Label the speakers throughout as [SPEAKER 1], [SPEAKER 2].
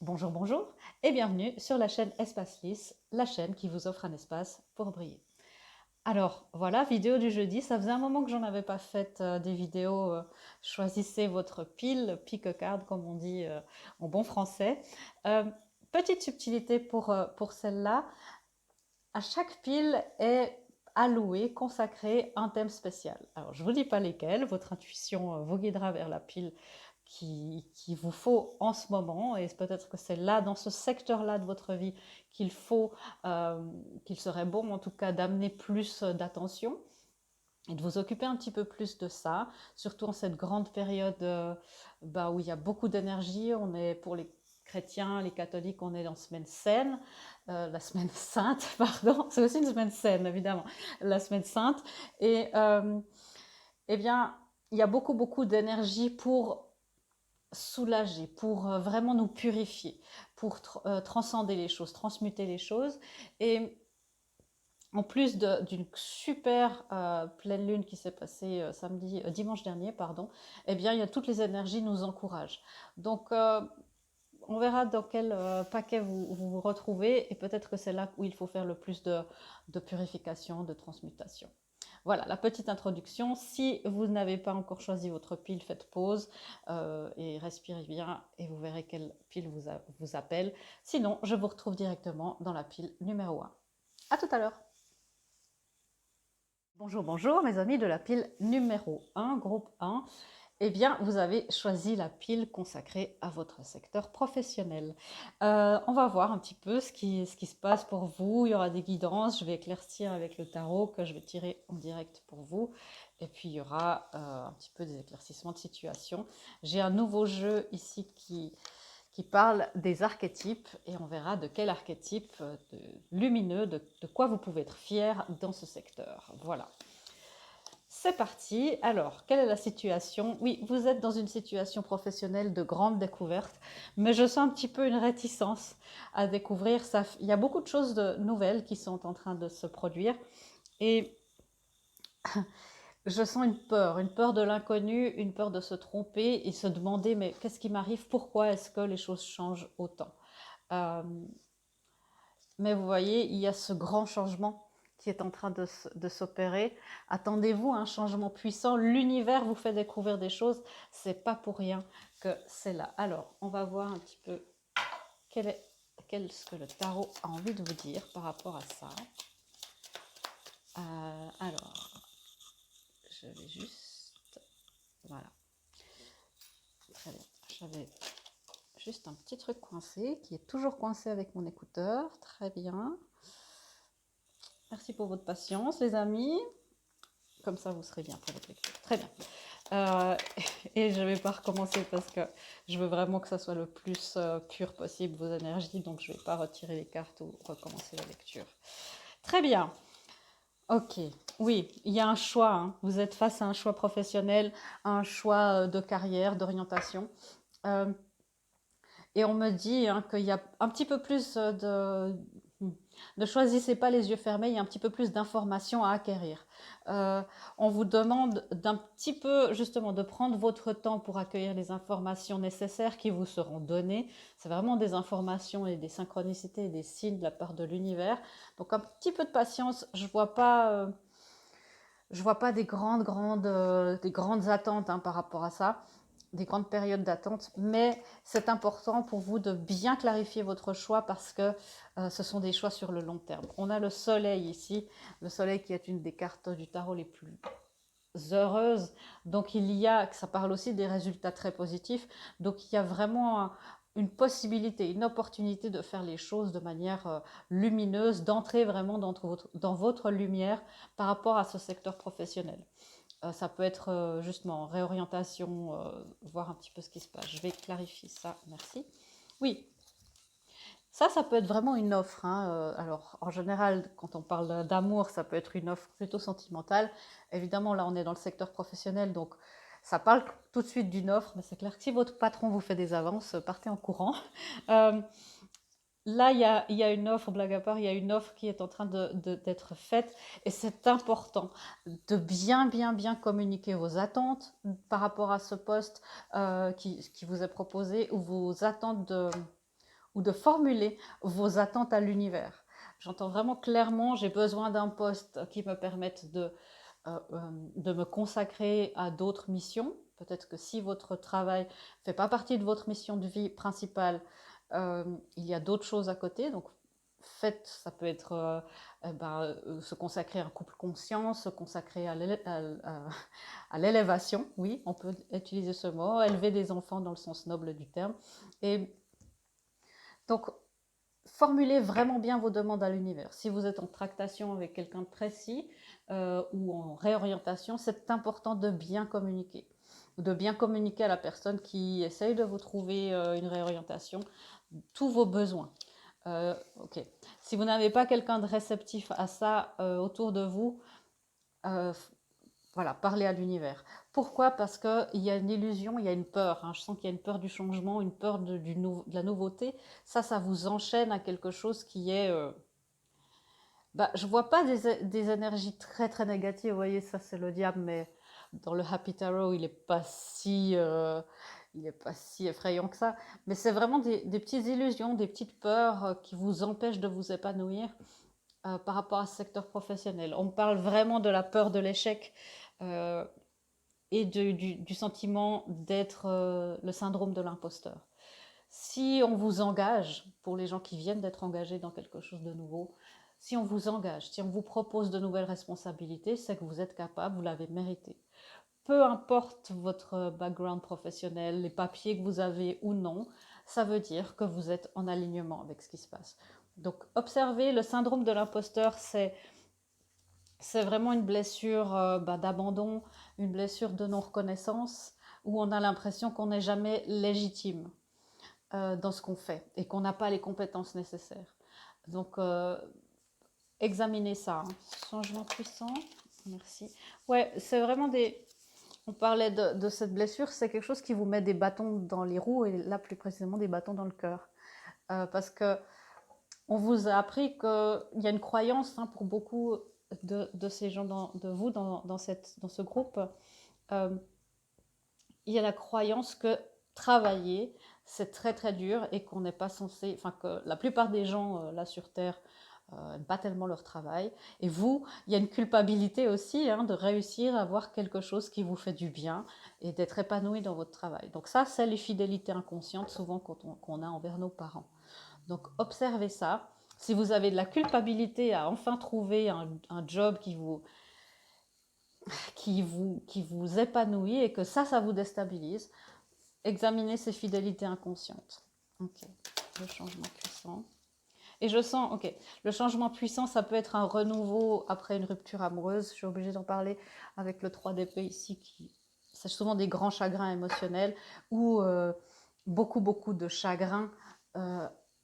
[SPEAKER 1] Bonjour, bonjour et bienvenue sur la chaîne Espace Lys, la chaîne qui vous offre un espace pour briller. Alors voilà, vidéo du jeudi, ça faisait un moment que j'en avais pas fait des vidéos. Choisissez votre pile, pick a card comme on dit en bon français. Euh, Petite subtilité pour celle-là, à chaque pile est alloué, consacré un thème spécial. Alors je ne vous dis pas lesquels, votre intuition vous guidera vers la pile qui vous faut en ce moment, et peut-être que c'est là, dans ce secteur-là de votre vie, qu'il faut, qu'il serait bon en tout cas d'amener plus d'attention et de vous occuper un petit peu plus de ça, surtout en cette grande période où il y a beaucoup d'énergie. On est pour les chrétiens, les catholiques, on est en semaine saine, la semaine sainte, pardon, c'est aussi une semaine saine évidemment, la semaine sainte, et eh bien, il y a beaucoup d'énergie pour soulager, pour vraiment nous purifier, pour transcender les choses, transmuter les choses. Et en plus d'une super pleine lune qui s'est passée dimanche dernier, pardon, eh bien, il y a toutes les énergies nous encouragent. Donc, on verra dans quel paquet vous retrouvez, et peut-être que c'est là où il faut faire le plus de purification, de transmutation. Voilà la petite introduction. Si vous n'avez pas encore choisi votre pile, faites pause et respirez bien et vous verrez quelle pile vous appelle. Sinon, je vous retrouve directement dans la pile numéro 1. À tout à l'heure. Bonjour, bonjour mes amis de la pile numéro 1, groupe 1. Eh bien, vous avez choisi la pile consacrée à votre secteur professionnel. On va voir un petit peu ce qui se passe pour vous. Il y aura des guidances. Je vais éclaircir avec le tarot que je vais tirer en direct pour vous. Et puis, il y aura un petit peu des éclaircissements de situation. J'ai un nouveau jeu ici qui parle des archétypes et on verra de quel archétype lumineux, de quoi vous pouvez être fier dans ce secteur. Voilà. C'est parti. Alors, quelle est la situation? Oui, vous êtes dans une situation professionnelle de grande découverte, mais je sens un petit peu une réticence à découvrir. Ça, il y a beaucoup de choses nouvelles qui sont en train de se produire et je sens une peur de l'inconnu, une peur de se tromper et se demander mais qu'est-ce qui m'arrive? Pourquoi est-ce que les choses changent autant? Euh, mais vous voyez, il y a ce grand changement qui est en train de s'opérer. Attendez-vous à un changement puissant. L'univers vous fait découvrir des choses. C'est pas pour rien que c'est là. Alors, on va voir un petit peu ce que le tarot a envie de vous dire par rapport à ça. Alors, je vais juste... Voilà, très bien. J'avais juste un petit truc coincé qui est toujours coincé avec mon écouteur. Très bien. Merci pour votre patience, les amis. Comme ça, vous serez bien pour votre lecture. Très bien. Euh, et je ne vais pas recommencer parce que je veux vraiment que ça soit le plus pur possible, vos énergies. Donc, je ne vais pas retirer les cartes ou recommencer la lecture. Très bien. Ok. Oui, il y a un choix. Hein. Vous êtes face à un choix professionnel, un choix de carrière, d'orientation. Euh, et on me dit hein, qu'il y a un petit peu plus ne choisissez pas les yeux fermés, il y a un petit peu plus d'informations à acquérir. Euh, on vous demande d'un petit peu, justement, de prendre votre temps pour accueillir les informations nécessaires qui vous seront données. C'est vraiment des informations et des synchronicités et des signes de la part de l'univers. Donc un petit peu de patience, je vois pas des grandes attentes hein, par rapport à ça, des grandes périodes d'attente, mais c'est important pour vous de bien clarifier votre choix parce que ce sont des choix sur le long terme. On a le soleil ici, le soleil qui est une des cartes du tarot les plus heureuses, donc ça parle aussi des résultats très positifs, donc il y a vraiment une possibilité, une opportunité de faire les choses de manière lumineuse, d'entrer vraiment dans votre lumière par rapport à ce secteur professionnel. Ça peut être justement réorientation, voir un petit peu ce qui se passe. Je vais clarifier ça, merci. Oui, ça peut être vraiment une offre. Hein. Alors, en général, quand on parle d'amour, ça peut être une offre plutôt sentimentale. Évidemment, là, on est dans le secteur professionnel, donc ça parle tout de suite d'une offre, mais c'est clair que si votre patron vous fait des avances, partez en courant. Euh, Là, il y a une offre, blague à part, il y a une offre qui est en train d'être faite et c'est important de bien communiquer vos attentes par rapport à ce poste qui vous est proposé ou vos attentes ou de formuler vos attentes à l'univers. J'entends vraiment clairement, j'ai besoin d'un poste qui me permette de me consacrer à d'autres missions. Peut-être que si votre travail ne fait pas partie de votre mission de vie principale, il y a d'autres choses à côté. Donc, faites, ça peut être se consacrer à un couple conscient, se consacrer à l'élévation, oui, on peut utiliser ce mot, élever des enfants dans le sens noble du terme. Et donc, formulez vraiment bien vos demandes à l'univers. Si vous êtes en tractation avec quelqu'un de précis ou en réorientation, c'est important de bien communiquer. De bien communiquer à la personne qui essaye de vous trouver une réorientation, tous vos besoins. Ok. Si vous n'avez pas quelqu'un de réceptif à ça autour de vous, euh, voilà, parlez à l'univers. Pourquoi? Parce qu'il y a une illusion, il y a une peur. Hein. Je sens qu'il y a une peur du changement, une peur de la nouveauté. Ça vous enchaîne à quelque chose qui est... je ne vois pas des énergies très très négatives. Vous voyez, ça c'est le diable, mais dans le Happy Tarot, il est pas si effrayant que ça. Mais c'est vraiment des petites illusions, des petites peurs qui vous empêchent de vous épanouir par rapport à ce secteur professionnel. On parle vraiment de la peur de l'échec. Et du sentiment d'être le syndrome de l'imposteur. Si on vous engage, pour les gens qui viennent d'être engagés dans quelque chose de nouveau, si on vous engage, si on vous propose de nouvelles responsabilités, c'est que vous êtes capable, vous l'avez mérité. Peu importe votre background professionnel, les papiers que vous avez ou non, ça veut dire que vous êtes en alignement avec ce qui se passe. Donc observez, le syndrome de l'imposteur, c'est vraiment une blessure d'abandon, une blessure de non-reconnaissance, où on a l'impression qu'on n'est jamais légitime dans ce qu'on fait et qu'on n'a pas les compétences nécessaires. Donc, examinez ça. Hein. Changement puissant, merci. Ouais, c'est vraiment des... On parlait de cette blessure, c'est quelque chose qui vous met des bâtons dans les roues et là plus précisément des bâtons dans le cœur. Parce que on vous a appris qu'il y a une croyance pour beaucoup de ces gens, de vous dans ce groupe, euh, il y a la croyance que travailler, c'est très très dur et qu'on n'est pas censé, enfin que la plupart des gens là sur Terre n'aiment pas tellement leur travail. Et vous, il y a une culpabilité aussi de réussir à avoir quelque chose qui vous fait du bien et d'être épanoui dans votre travail. Donc ça, c'est les fidélités inconscientes souvent qu'on a envers nos parents. Donc observez ça. Si vous avez de la culpabilité à enfin trouver un job qui vous épanouit et que ça vous déstabilise, examinez ces fidélités inconscientes. Ok, le changement puissant. Et je sens, ok, le changement puissant, ça peut être un renouveau après une rupture amoureuse. Je suis obligée d'en parler avec le 3 d'épée ici, c'est souvent des grands chagrins émotionnels ou beaucoup de chagrin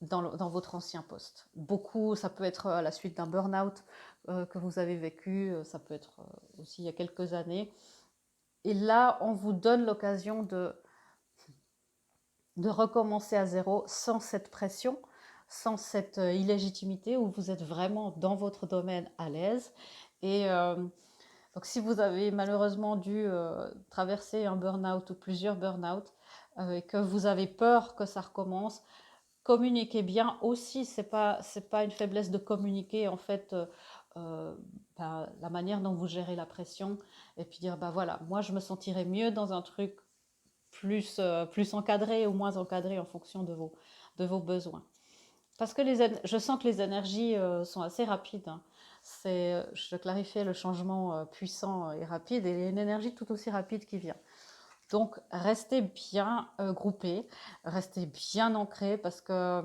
[SPEAKER 1] dans votre ancien poste. Beaucoup, ça peut être à la suite d'un burn-out que vous avez vécu, ça peut être aussi il y a quelques années. Et là, on vous donne l'occasion de recommencer à zéro sans cette pression, sans cette illégitimité où vous êtes vraiment dans votre domaine à l'aise. Et donc si vous avez malheureusement dû traverser un burn-out ou plusieurs burn-out et que vous avez peur que ça recommence, communiquez bien aussi. C'est pas une faiblesse de communiquer en fait la manière dont vous gérez la pression et puis dire voilà, moi je me sentirais mieux dans un truc plus encadré ou moins encadré en fonction de vos besoins. Parce que je sens que les énergies sont assez rapides. Hein. Je clarifiais, le changement puissant et rapide, et il y a une énergie tout aussi rapide qui vient. Donc, restez bien groupés, restez bien ancrés, parce que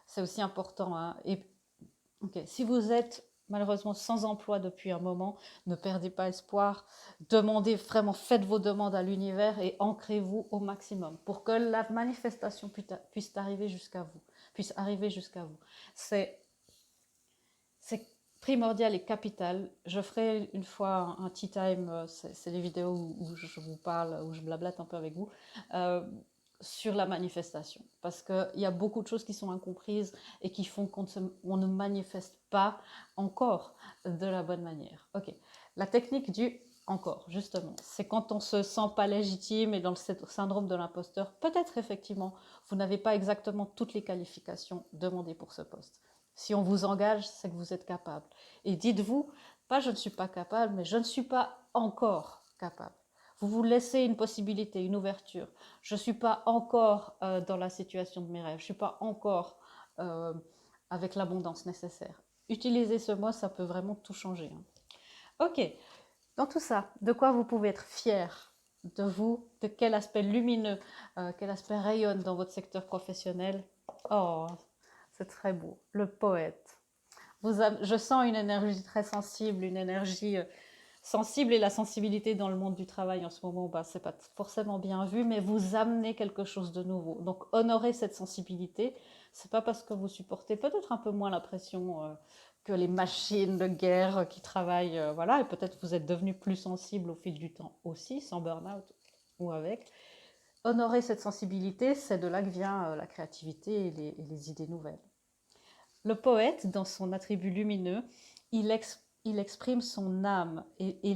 [SPEAKER 1] c'est aussi important. Hein. Et si vous êtes malheureusement sans emploi depuis un moment, ne perdez pas espoir. Demandez vraiment, faites vos demandes à l'univers et ancrez-vous au maximum pour que la manifestation puisse arriver jusqu'à vous. C'est primordial et capital. Je ferai une fois un tea time, c'est les vidéos où je vous parle, où je blablate un peu avec vous, sur la manifestation. Parce qu'il y a beaucoup de choses qui sont incomprises et qui font qu'on ne manifeste pas encore de la bonne manière. Ok, la technique du encore, justement. C'est quand on ne se sent pas légitime et dans le syndrome de l'imposteur, peut-être effectivement, vous n'avez pas exactement toutes les qualifications demandées pour ce poste. Si on vous engage, c'est que vous êtes capable. Et dites-vous, pas je ne suis pas capable, mais je ne suis pas encore capable. Vous vous laissez une possibilité, une ouverture. Je ne suis pas encore dans la situation de mes rêves. Je ne suis pas encore euh, avec l'abondance nécessaire. Utilisez ce mot, ça peut vraiment tout changer. Ok, dans tout ça, de quoi vous pouvez être fier de vous, de quel aspect lumineux, quel aspect rayonne dans votre secteur professionnel. Oh, c'est très beau. Le poète. Je sens une énergie très sensible, une énergie sensible, et la sensibilité dans le monde du travail en ce moment, bah, c'est pas forcément bien vu, mais vous amenez quelque chose de nouveau. Donc honorez cette sensibilité. C'est pas parce que vous supportez peut-être un peu moins la pression que les machines de guerre qui travaillent, voilà, et peut-être vous êtes devenu plus sensible au fil du temps aussi, sans burn-out ou avec. Honorer cette sensibilité, c'est de là que vient la créativité et les idées nouvelles. Le poète, dans son attribut lumineux, il exprime son âme et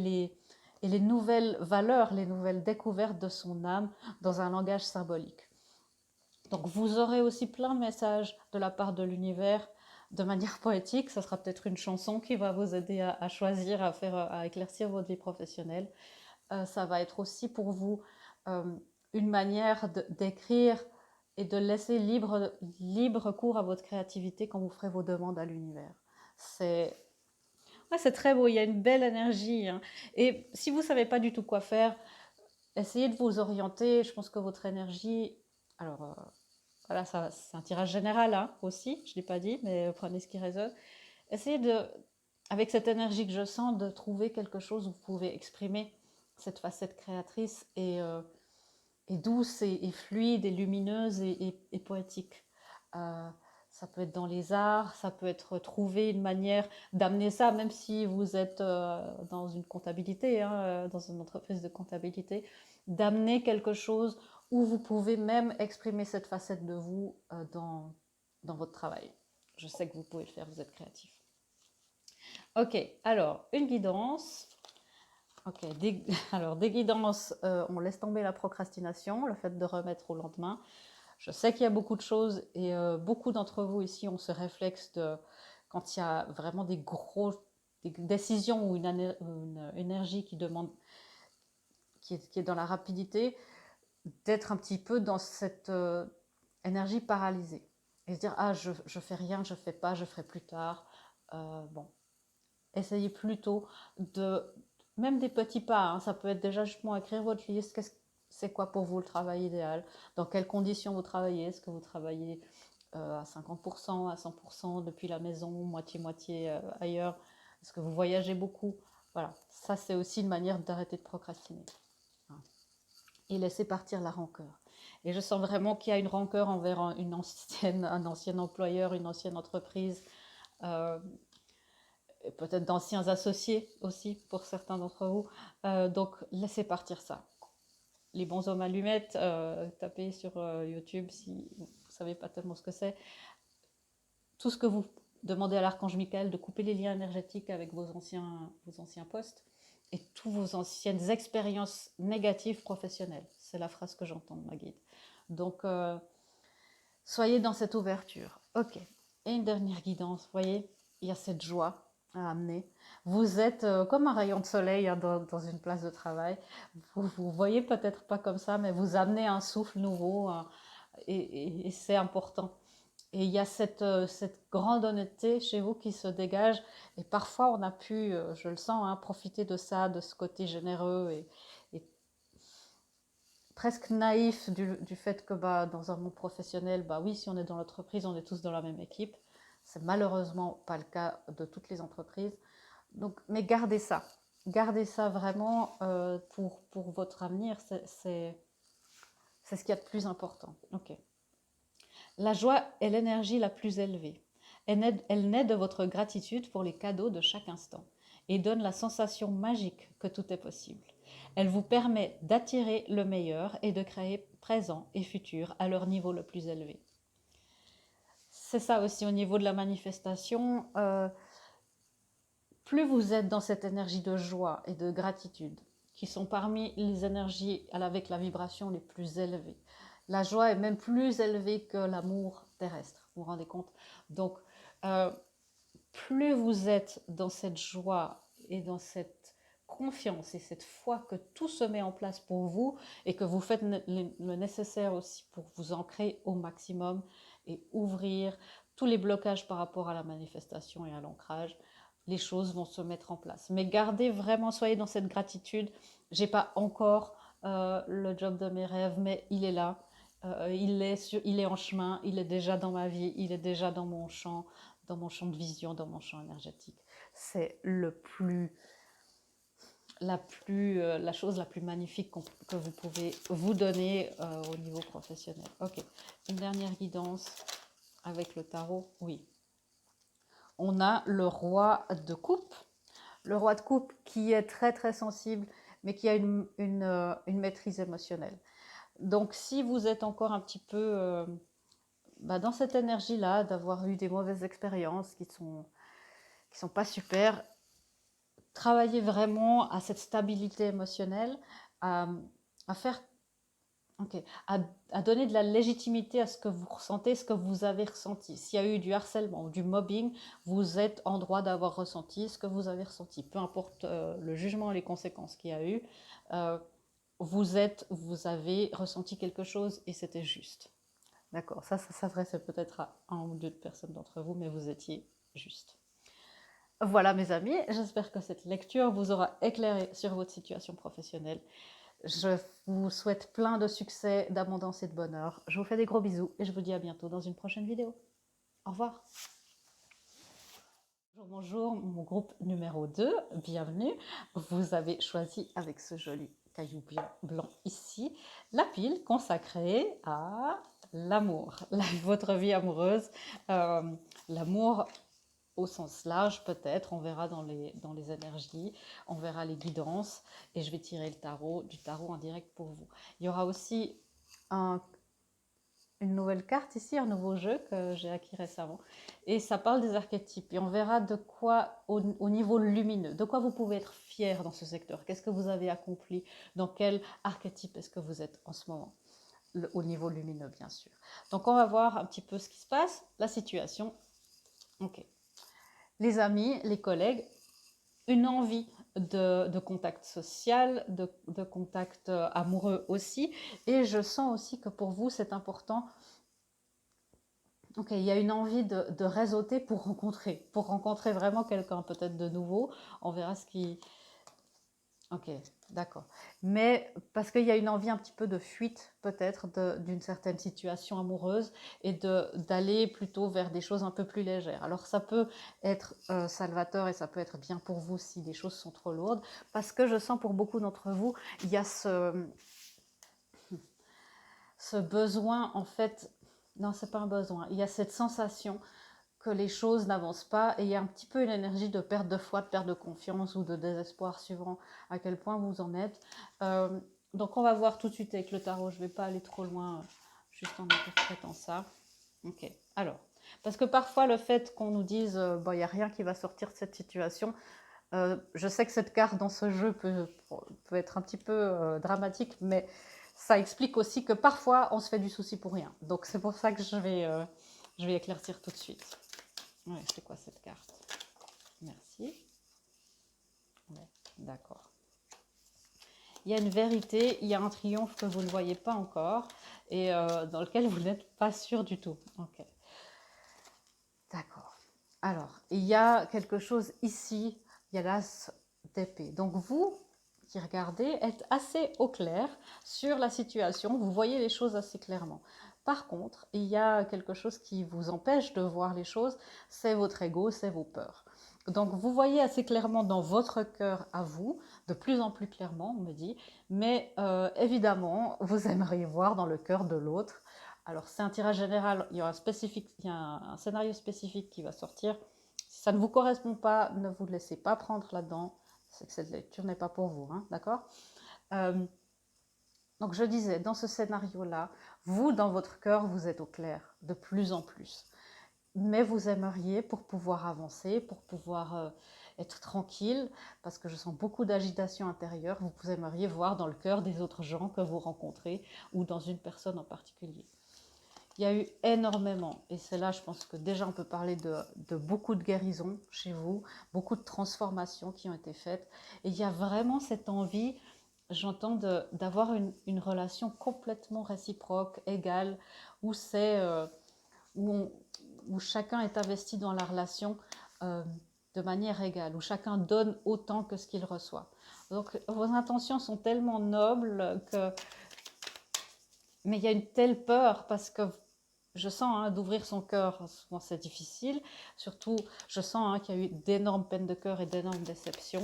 [SPEAKER 1] les nouvelles valeurs, les nouvelles découvertes de son âme dans un langage symbolique. Donc vous aurez aussi plein de messages de la part de l'univers de manière poétique. Ça sera peut-être une chanson qui va vous aider à choisir, à éclaircir votre vie professionnelle. Ça va être aussi pour vous euh, une manière d'écrire et de laisser libre cours à votre créativité quand vous ferez vos demandes à l'univers. C'est ouais, c'est très beau, il y a une belle énergie. Hein. Et si vous ne savez pas du tout quoi faire, essayez de vous orienter. Je pense que votre énergie... Alors, voilà, ça, c'est un tirage général hein, aussi, je ne l'ai pas dit, mais prenez ce qui résonne. Essayez de, avec cette énergie que je sens, de trouver quelque chose où vous pouvez exprimer cette facette créatrice et douce et fluide et lumineuse et poétique. Euh, ça peut être dans les arts, ça peut être trouver une manière d'amener ça, même si vous êtes dans une comptabilité, hein, dans une entreprise de comptabilité, d'amener quelque chose où vous pouvez même exprimer cette facette de vous dans votre travail. Je sais que vous pouvez le faire, vous êtes créatif. Ok, alors, une guidance. Ok, alors des guidances, on laisse tomber la procrastination, le fait de remettre au lendemain. Je sais qu'il y a beaucoup de choses et beaucoup d'entre vous ici ont ce réflexe de quand il y a vraiment des décisions ou une énergie qui demande, qui est dans la rapidité, d'être un petit peu dans cette énergie paralysée et se dire ah je fais rien, je fais pas, je ferai plus tard. Bon, essayez plutôt de même des petits pas, hein, ça peut être déjà justement écrire votre liste, c'est quoi pour vous le travail idéal, dans quelles conditions vous travaillez, est-ce que vous travaillez à 50%, à 100% depuis la maison, moitié-moitié ailleurs, est-ce que vous voyagez beaucoup, voilà, ça c'est aussi une manière d'arrêter de procrastiner et laisser partir la rancœur. Et je sens vraiment qu'il y a une rancœur envers un ancien employeur, une ancienne entreprise, euh, peut-être d'anciens associés aussi pour certains d'entre vous. Donc laissez partir ça. Les bons hommes allumettes, tapez sur YouTube si vous ne savez pas tellement ce que c'est. Tout ce que vous demandez à l'archange Michael de couper les liens énergétiques avec vos anciens postes et toutes vos anciennes expériences négatives professionnelles. C'est la phrase que j'entends de ma guide. Donc, soyez dans cette ouverture. Ok. Et une dernière guidance, vous voyez, il y a cette joie à amener. Vous êtes comme un rayon de soleil hein, dans une place de travail. Vous voyez peut-être pas comme ça, mais vous amenez un souffle nouveau et c'est important. Et il y a cette grande honnêteté chez vous qui se dégage. Et parfois, on a pu, je le sens, hein, profiter de ça, de ce côté généreux et presque naïf du fait que bah, dans un monde professionnel, bah oui, si on est dans l'entreprise, on est tous dans la même équipe. C'est malheureusement pas le cas de toutes les entreprises. Donc, mais gardez ça. Gardez ça vraiment pour votre avenir. C'est ce qu'il y a de plus important. Ok. La joie est l'énergie la plus élevée. Elle naît de votre gratitude pour les cadeaux de chaque instant et donne la sensation magique que tout est possible. Elle vous permet d'attirer le meilleur et de créer présent et futur à leur niveau le plus élevé. C'est ça aussi au niveau de la manifestation. plus vous êtes dans cette énergie de joie et de gratitude, qui sont parmi les énergies avec la vibration les plus élevées. La joie est même plus élevée que l'amour terrestre, vous vous rendez compte? Donc, plus vous êtes dans cette joie et dans cette confiance et cette foi que tout se met en place pour vous et que vous faites le nécessaire aussi pour vous ancrer au maximum et ouvrir tous les blocages par rapport à la manifestation et à l'ancrage, les choses vont se mettre en place. Mais gardez vraiment, soyez dans cette gratitude. J'ai pas encore le job de mes rêves, mais il est là. Il est en chemin, il est déjà dans ma vie, il est déjà dans mon champ de vision, dans mon champ énergétique. C'est la chose la plus magnifique que vous pouvez vous donner au niveau professionnel. Ok, une dernière guidance avec le tarot, oui. On a le roi de coupe. Le roi de coupe qui est très très sensible, mais qui a une maîtrise émotionnelle. Donc si vous êtes encore un petit peu dans cette énergie-là, d'avoir eu des mauvaises expériences qui sont pas super, travaillez vraiment à cette stabilité émotionnelle, à, à faire, okay, à donner de la légitimité à ce que vous ressentez, ce que vous avez ressenti. S'il y a eu du harcèlement ou du mobbing, vous êtes en droit d'avoir ressenti ce que vous avez ressenti. Peu importe le jugement et les conséquences qu'il y a eu, euh, vous avez ressenti quelque chose et c'était juste. D'accord, ça s'adresse peut-être à un ou deux personnes d'entre vous, mais vous étiez juste. Voilà mes amis, j'espère que cette lecture vous aura éclairé sur votre situation professionnelle. Je vous souhaite plein de succès, d'abondance et de bonheur. Je vous fais des gros bisous et je vous dis à bientôt dans une prochaine vidéo. Au revoir. Bonjour, mon groupe numéro 2, bienvenue. Vous avez choisi avec ce joli caillou blanc ici, la pile consacrée à l'amour, votre vie amoureuse, l'amour au sens large peut-être, on verra dans les énergies, on verra les guidances et je vais tirer du tarot en direct pour vous. Il y aura aussi une nouvelle carte ici, un nouveau jeu que j'ai acquis récemment et ça parle des archétypes et on verra de quoi au niveau lumineux, de quoi vous pouvez être fier dans ce secteur, qu'est-ce que vous avez accompli, dans quel archétype est-ce que vous êtes en ce moment, au niveau lumineux bien sûr. Donc on va voir un petit peu ce qui se passe, la situation. Ok. Les amis, les collègues, une envie de contact social, de contact amoureux aussi. Et je sens aussi que pour vous, c'est important. Ok, il y a une envie de réseauter pour rencontrer vraiment quelqu'un peut-être de nouveau. On verra ce qui... Ok, d'accord. Mais parce qu'il y a une envie un petit peu de fuite, peut-être, d'une certaine situation amoureuse et d'aller plutôt vers des choses un peu plus légères. Alors, ça peut être salvateur et ça peut être bien pour vous si les choses sont trop lourdes. Parce que je sens pour beaucoup d'entre vous, il y a ce besoin, en fait... Non, c'est pas un besoin. Il y a cette sensation que les choses n'avancent pas et il y a un petit peu une énergie de perte de foi, de perte de confiance ou de désespoir suivant à quel point vous en êtes. Donc on va voir tout de suite avec le tarot, je ne vais pas aller trop loin juste en interprétant ça. Ok, alors, parce que parfois le fait qu'on nous dise il n'y a rien qui va sortir de cette situation, je sais que cette carte dans ce jeu peut être un petit peu dramatique, mais ça explique aussi que parfois on se fait du souci pour rien. Donc c'est pour ça que je vais éclaircir tout de suite. Ouais, c'est quoi cette carte? Merci. Ouais, d'accord. Il y a une vérité, il y a un triomphe que vous ne voyez pas encore et dans lequel vous n'êtes pas sûr du tout. Ok. D'accord. Alors, il y a quelque chose ici, il y a l'as d'épée. Donc vous qui regardez êtes assez au clair sur la situation, vous voyez les choses assez clairement. Par contre, il y a quelque chose qui vous empêche de voir les choses, c'est votre ego, c'est vos peurs. Donc vous voyez assez clairement dans votre cœur à vous, de plus en plus clairement, on me dit, mais évidemment, vous aimeriez voir dans le cœur de l'autre. Alors c'est un tirage général, il y a un scénario spécifique qui va sortir. Si ça ne vous correspond pas, ne vous laissez pas prendre là-dedans, c'est que cette lecture n'est pas pour vous, hein, d'accord? Donc je disais, dans ce scénario-là, vous, dans votre cœur, vous êtes au clair, de plus en plus. Mais vous aimeriez, pour pouvoir avancer, pour pouvoir être tranquille, parce que je sens beaucoup d'agitation intérieure. Vous aimeriez voir dans le cœur des autres gens que vous rencontrez ou dans une personne en particulier. Il y a eu énormément, et c'est là, je pense que déjà on peut parler de beaucoup de guérisons chez vous, beaucoup de transformations qui ont été faites. Et il y a vraiment cette envie, j'entends, d'avoir une relation complètement réciproque, égale, où c'est où, où chacun est investi dans la relation euh, de manière égale, où chacun donne autant que ce qu'il reçoit. Donc vos intentions sont tellement nobles que mais il y a une telle peur parce que je sens d'ouvrir son cœur, souvent c'est difficile. Surtout, je sens qu'il y a eu d'énormes peines de cœur et d'énormes déceptions.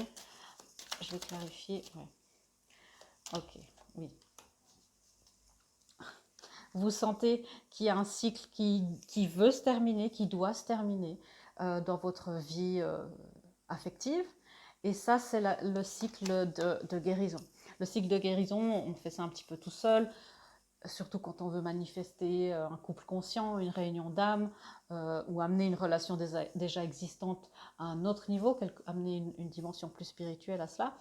[SPEAKER 1] Je vais clarifier. Ouais. Ok, oui. Vous sentez qu'il y a un cycle qui veut se terminer, qui doit se terminer dans votre vie affective. Et ça, c'est le cycle de guérison. Le cycle de guérison, on fait ça un petit peu tout seul. Surtout quand on veut manifester un couple conscient, une réunion d'âme, ou amener une relation déjà existante à un autre niveau, amener une dimension plus spirituelle à cela,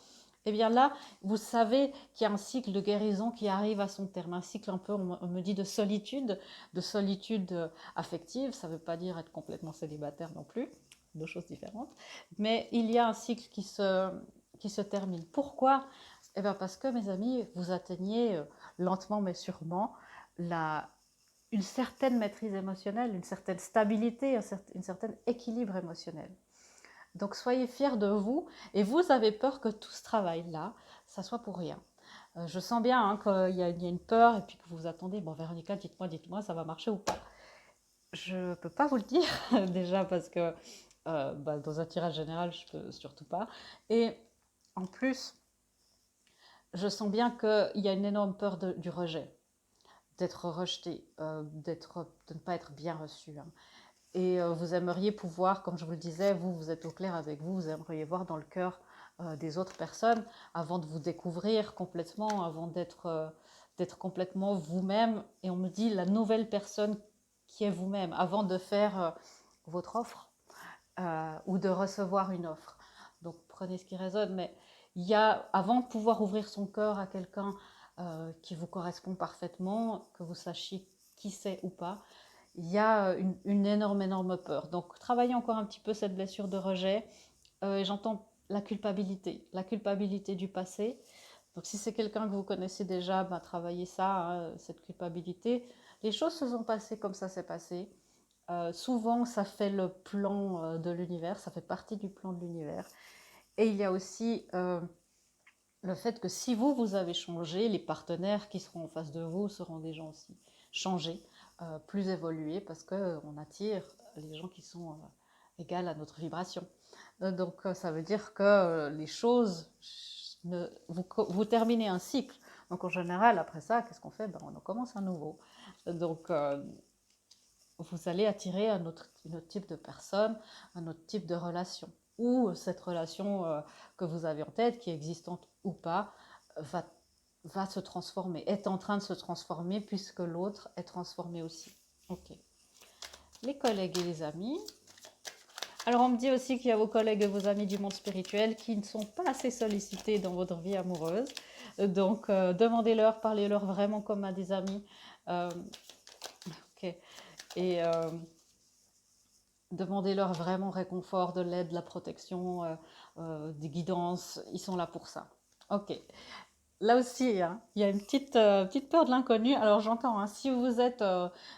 [SPEAKER 1] et bien là, vous savez qu'il y a un cycle de guérison qui arrive à son terme, un cycle un peu, on me dit, de solitude affective. Ça ne veut pas dire être complètement célibataire non plus, deux choses différentes, mais il y a un cycle qui se termine. Pourquoi? Eh bien parce que, mes amis, vous atteignez lentement mais sûrement une certaine maîtrise émotionnelle, une certaine stabilité, un certain équilibre émotionnel. Donc soyez fiers de vous et vous avez peur que tout ce travail-là, ça soit pour rien. Je sens bien qu'il y a une peur et puis que vous attendez, bon Véronica, dites-moi, ça va marcher ou pas. Je ne peux pas vous le dire déjà parce que dans un tirage général, je ne peux surtout pas. Et en plus, je sens bien qu'il y a une énorme peur du rejet, d'être rejeté, de ne pas être bien reçu. Et vous aimeriez pouvoir, comme je vous le disais, vous êtes au clair avec vous, vous aimeriez voir dans le cœur des autres personnes avant de vous découvrir complètement, avant d'être complètement vous-même. Et on me dit la nouvelle personne qui est vous-même, avant de faire votre offre ou de recevoir une offre. Donc prenez ce qui résonne, mais avant de pouvoir ouvrir son cœur à quelqu'un qui vous correspond parfaitement, que vous sachiez qui c'est ou pas, il y a une énorme peur. Donc travaillez encore un petit peu cette blessure de rejet. Et j'entends la culpabilité du passé. Donc si c'est quelqu'un que vous connaissez déjà, travaillez ça, cette culpabilité. Les choses se sont passées comme ça s'est passé. Souvent, ça fait le plan de l'univers, ça fait partie du plan de l'univers. Et il y a aussi le fait que si vous avez changé, les partenaires qui seront en face de vous seront des gens aussi changés, plus évolués, parce qu'on attire les gens qui sont égales à notre vibration. Donc ça veut dire que les choses, vous terminez un cycle. Donc en général, après ça, qu'est-ce qu'on fait? On en commence un nouveau. Donc vous allez attirer un autre type de personne, un autre type de relation. Ou cette relation que vous avez en tête, qui est existante ou pas, va se transformer, est en train de se transformer puisque l'autre est transformé aussi. Ok. Les collègues et les amis. Alors on me dit aussi qu'il y a vos collègues et vos amis du monde spirituel qui ne sont pas assez sollicités dans votre vie amoureuse. Donc demandez-leur, parlez-leur vraiment comme à des amis. Ok. Et demandez-leur vraiment réconfort, de l'aide, de la protection, des guidances. Ils sont là pour ça. Ok. Là aussi, il y a une petite peur de l'inconnu. Alors j'entends, si vous êtes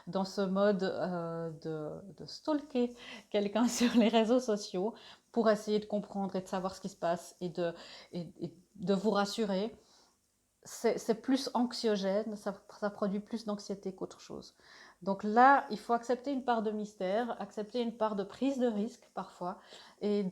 [SPEAKER 1] dans ce mode de stalker quelqu'un sur les réseaux sociaux pour essayer de comprendre et de savoir ce qui se passe et de vous rassurer, c'est plus anxiogène, ça produit plus d'anxiété qu'autre chose. Donc là, il faut accepter une part de mystère, accepter une part de prise de risque parfois, et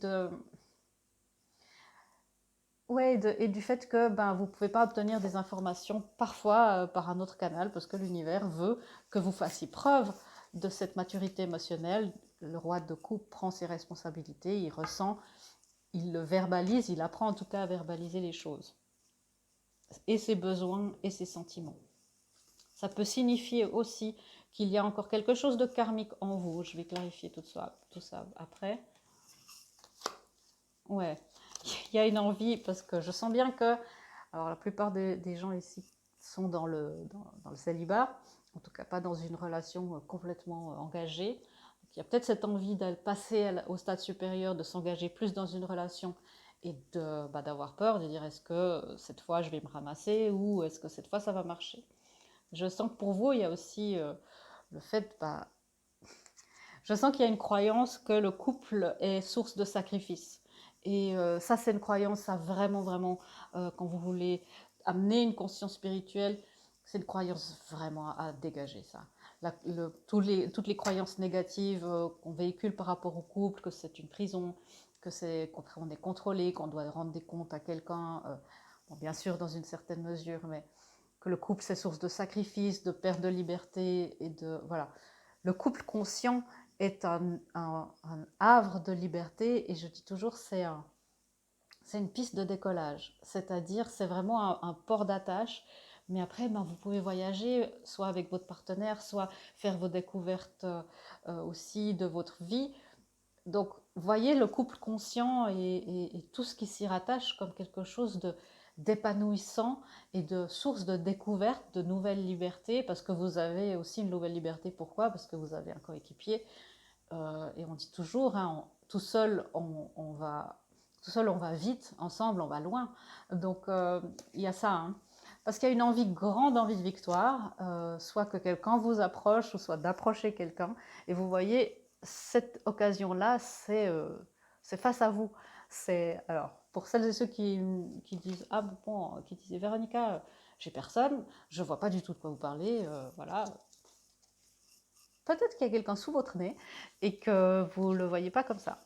[SPEAKER 1] et du fait que vous ne pouvez pas obtenir des informations parfois par un autre canal, parce que l'univers veut que vous fassiez preuve de cette maturité émotionnelle. Le roi de coupe prend ses responsabilités, il ressent, il le verbalise, il apprend en tout cas à verbaliser les choses, et ses besoins et ses sentiments. Ça peut signifier aussi qu'il y a encore quelque chose de karmique en vous. Je vais clarifier tout ça après. Ouais, il y a une envie parce que je sens bien que, alors la plupart des gens ici sont dans le célibat, en tout cas pas dans une relation complètement engagée. Donc, il y a peut-être cette envie de passer au stade supérieur, de s'engager plus dans une relation et d'avoir peur, de dire est-ce que cette fois je vais me ramasser ou est-ce que cette fois ça va marcher. Je sens que pour vous, il y a aussi le fait, je sens qu'il y a une croyance que le couple est source de sacrifice. Et ça, c'est une croyance, ça vraiment, vraiment, quand vous voulez amener une conscience spirituelle, c'est une croyance vraiment à dégager, ça. Toutes les croyances négatives qu'on véhicule par rapport au couple, que c'est une prison, qu'on est contrôlé, qu'on doit rendre des comptes à quelqu'un, bon, bien sûr dans une certaine mesure, mais que le couple c'est source de sacrifice, de perte de liberté et de voilà. Le couple conscient est un havre de liberté et je dis toujours c'est une piste de décollage, c'est-à-dire c'est vraiment un port d'attache. Mais après, ben, vous pouvez voyager, soit avec votre partenaire, soit faire vos découvertes aussi de votre vie. Donc, voyez le couple conscient et tout ce qui s'y rattache comme quelque chose d'épanouissant et de source de découverte, de nouvelles libertés, parce que vous avez aussi une nouvelle liberté. Pourquoi? Parce que vous avez un coéquipier. Et on dit toujours, hein, tout seul, tout seul, on va vite, ensemble, on va loin. Donc, il y a ça. Hein. Parce qu'il y a une envie, grande envie de victoire, soit que quelqu'un vous approche, ou soit d'approcher quelqu'un. Et vous voyez, cette occasion-là, c'est face à vous. Alors, pour celles et ceux qui disent, ah bon, qui disent, Véronica, j'ai personne, je vois pas du tout de quoi vous parlez, voilà, peut-être qu'il y a quelqu'un sous votre nez et que vous ne le voyez pas comme ça.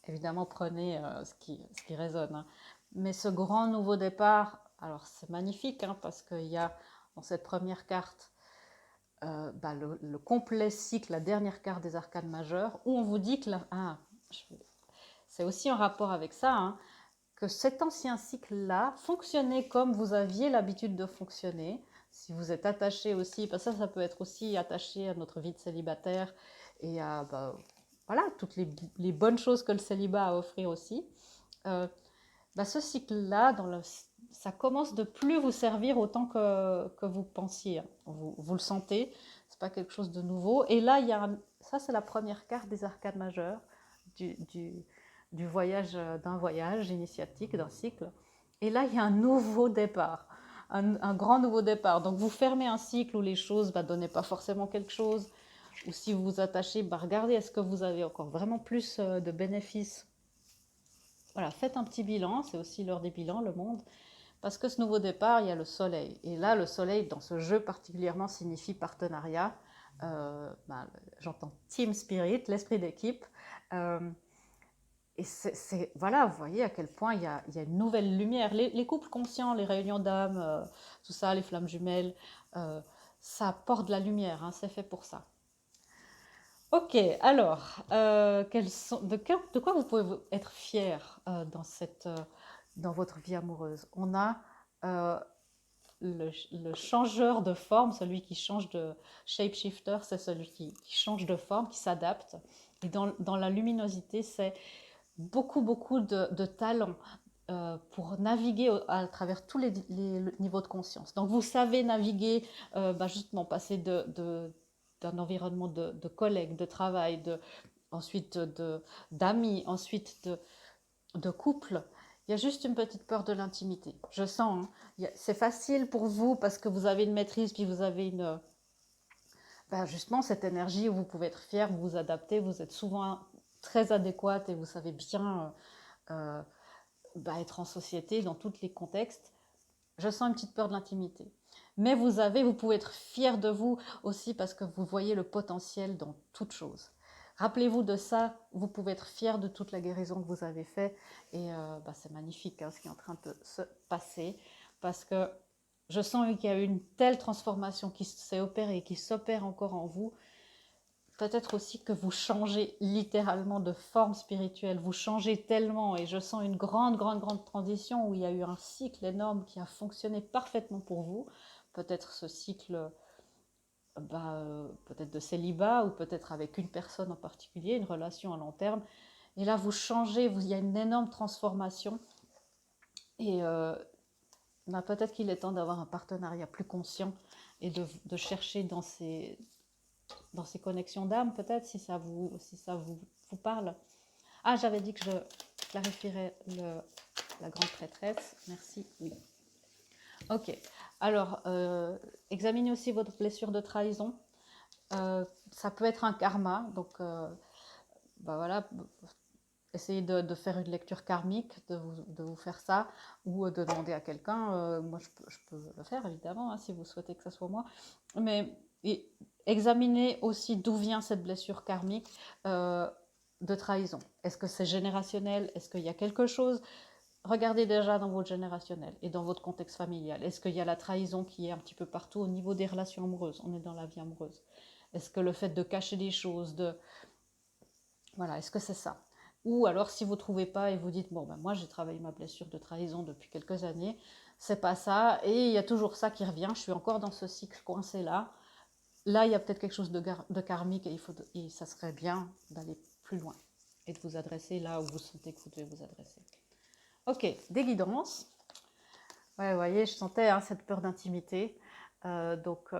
[SPEAKER 1] Évidemment, prenez ce qui résonne. Hein. Mais ce grand nouveau départ, alors c'est magnifique hein, parce qu'il y a dans cette première carte le complet cycle, la dernière carte des arcanes majeures, où on vous dit que c'est aussi en rapport avec ça, hein, que cet ancien cycle-là fonctionnait comme vous aviez l'habitude de fonctionner. Si vous êtes attaché aussi, parce que ça peut être aussi attaché à notre vie de célibataire et à voilà, toutes les bonnes choses que le célibat a à offrir aussi. Euh, Ce cycle-là, ça commence de plus vous servir autant que vous pensiez. Vous le sentez, c'est pas quelque chose de nouveau. Et là, ça c'est la première carte des arcades majeures du, du, du voyage, d'un voyage initiatique, d'un cycle. Et là, il y a un nouveau départ, un grand nouveau départ. Donc vous fermez un cycle où les choses ne donnaient pas forcément quelque chose, ou si vous vous attachez, regardez, est-ce que vous avez encore vraiment plus de bénéfices. Voilà, faites un petit bilan, c'est aussi l'heure des bilans, le monde. Parce que ce nouveau départ, il y a le soleil. Et là, le soleil, dans ce jeu particulièrement, signifie partenariat. J'entends team spirit, l'esprit d'équipe. Euh, et voilà, vous voyez à quel point il y a une nouvelle lumière. Les couples conscients, les réunions d'âmes, tout ça, les flammes jumelles, ça apporte de la lumière, hein, c'est fait pour ça. Ok, alors, de quoi vous pouvez être fier dans votre vie amoureuse? On a euh, le changeur de forme, celui qui change de shapeshifter, c'est celui qui change de forme, qui s'adapte. Et dans la luminosité, c'est beaucoup, beaucoup de talent pour naviguer à travers tous les niveaux de conscience. Donc, vous savez naviguer, justement, passer d'un environnement de collègues, de travail, ensuite d'amis, ensuite de couple. Il y a juste une petite peur de l'intimité. Je sens, hein, c'est facile pour vous parce que vous avez une maîtrise, puis vous avez justement cette énergie où vous pouvez être fier, vous vous adaptez, vous êtes souvent très adéquate et vous savez bien être en société dans tous les contextes. Je sens une petite peur de l'intimité. Mais vous pouvez être fier de vous aussi parce que vous voyez le potentiel dans toute chose. Rappelez-vous de ça, vous pouvez être fier de toute la guérison que vous avez faite et c'est magnifique hein, ce qui est en train de se passer parce que je sens qu'il y a eu une telle transformation qui s'est opérée et qui s'opère encore en vous. Peut-être aussi que vous changez littéralement de forme spirituelle, vous changez tellement et je sens une grande, grande, grande transition où il y a eu un cycle énorme qui a fonctionné parfaitement pour vous. Peut-être ce cycle peut-être de célibat ou peut-être avec une personne en particulier, une relation à long terme. Et là, vous changez, il y a une énorme transformation. Et bah, peut-être qu'il est temps d'avoir un partenariat plus conscient et de chercher dans ces connexions d'âme, peut-être, si ça vous parle. Ah, j'avais dit que je clarifierais la grande prêtresse. Merci, oui. Ok. Alors, examinez aussi votre blessure de trahison. Ça peut être un karma, donc bah voilà, essayez de faire une lecture karmique, de vous faire ça, ou de demander à quelqu'un. Moi, je peux le faire, évidemment, hein, si vous souhaitez que ce soit moi. Mais examinez aussi d'où vient cette blessure karmique de trahison. Est-ce que c'est générationnel? Est-ce qu'il y a quelque chose? Regardez déjà dans votre générationnel et dans votre contexte familial. Est-ce qu'il y a la trahison qui est un petit peu partout au niveau des relations amoureuses? On est dans la vie amoureuse. Est-ce que le fait de cacher des choses, voilà, est-ce que c'est ça? Ou alors si vous ne trouvez pas et vous dites, bon, ben moi j'ai travaillé ma blessure de trahison depuis quelques années, c'est pas ça, et il y a toujours ça qui revient, je suis encore dans ce cycle coincé là. Là, il y a peut-être quelque chose de karmique et ça serait bien d'aller plus loin et de vous adresser là où vous sentez que vous devez vous adresser. Ok, des guidances. Ouais, vous voyez, je sentais hein, cette peur d'intimité. Donc,